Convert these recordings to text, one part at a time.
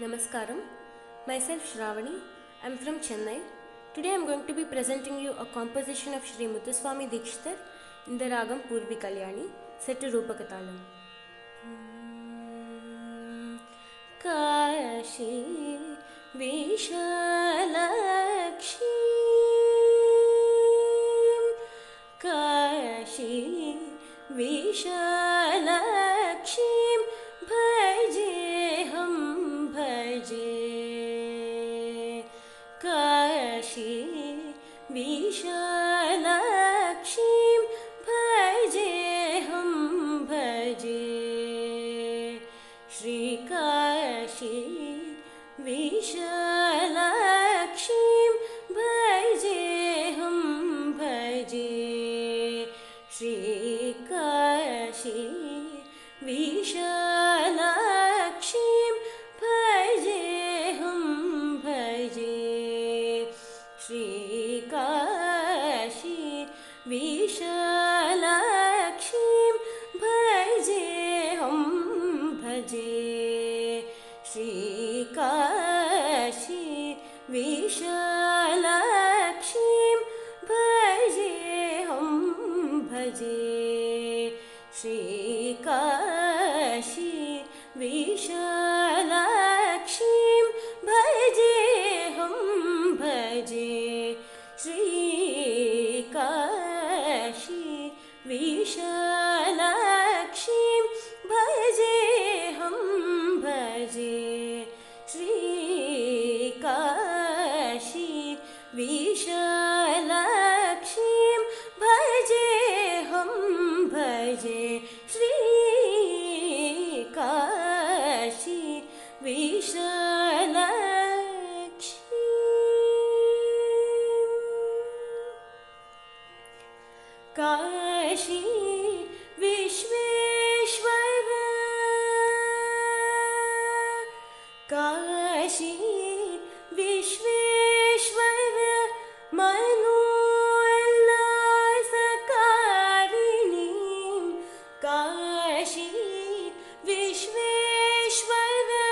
Namaskaram. Myself Shravani. I am from Chennai. Today I am going to be presenting you a composition of Shri Muthuswami Dikshitar in the Ragam Purvi Kalyani set to Rupakatalam. Kashi Vishalakshi Kashi Vishalakshi Bhajeham Bhaje Kashi Vishalakshi Bhajeham Bhaje Shri Kashi Vishalakshi Bhajeham Bhaje Shri Kashi Vishalakshi Bhajeham Bhaje Shri Kashi Vishalakshi Bhajeham Bhaje Shri Kashi Vishalakshi Bhajeham Bhaje Shri Kashi Vishalakshi Bhajeham Bhaje Shri Kashi Vishalakshi Bhajeham Bhaje Shri Kashi Vishalakshi Bhajeham Bhaje Shri Kashi Vishalakshi Kashi Vishveshwara Kashi Vishveshwara Manollasakarini Kashi Vishveshwara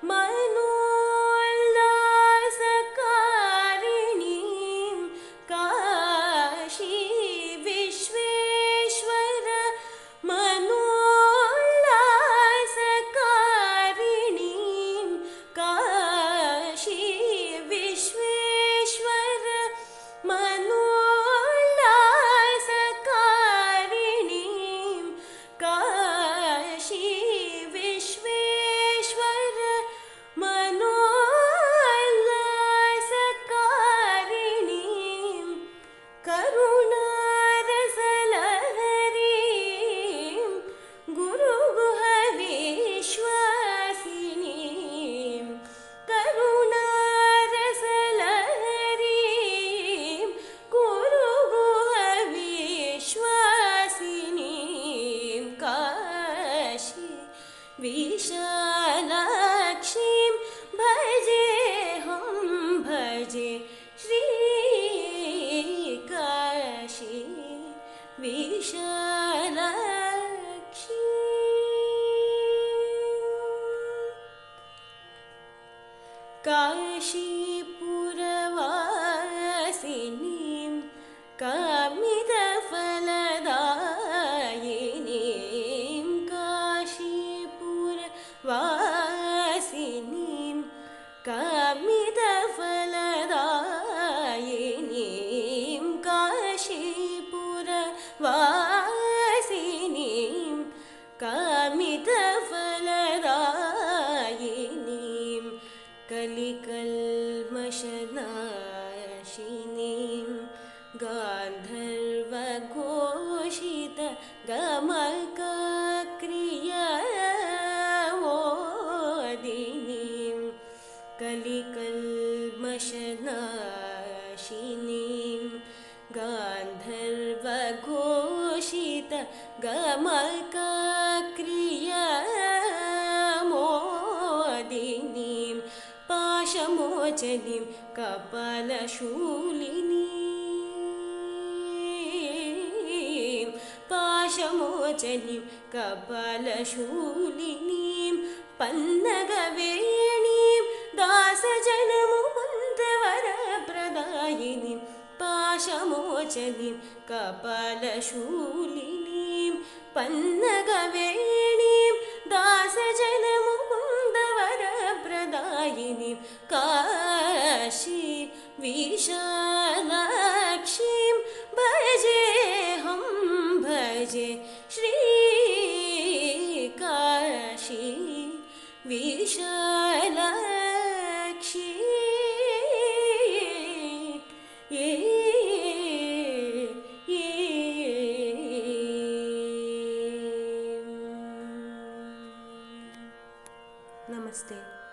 Manollasakarini Kashi Vishveshwara Manollasakarini Kashi Vishveshwara Manollasakarini Kashi Vishveshwara Manollasakarini Karunarasalahari Guru Guha Vishwasini Karunarasalahari Guru Guha Vishwasini Kashi Vishalakshi Bhajeham Bhaje Shri Kashi Vishalakshi Kashipurvasinim Kamidafaladayinim Kashipurvasinim Kamidafaladayinim Kashipurvasinim Kamidafaladayinim Kalikalmashanashinim Gandharvaghosita Gamakakriyaodinim Kalikalmashanashinim Gandharvaghosita Gamakakriyaodinim Pashamochanim Kapalashulini Pashamochanim Kapalashulini Pannagaverini लोचनीं कपालशूलिनीं पन्नगवेणीं दासजनमुकुन्दवरप्रदायिनीं Kashi विशालाक्षीं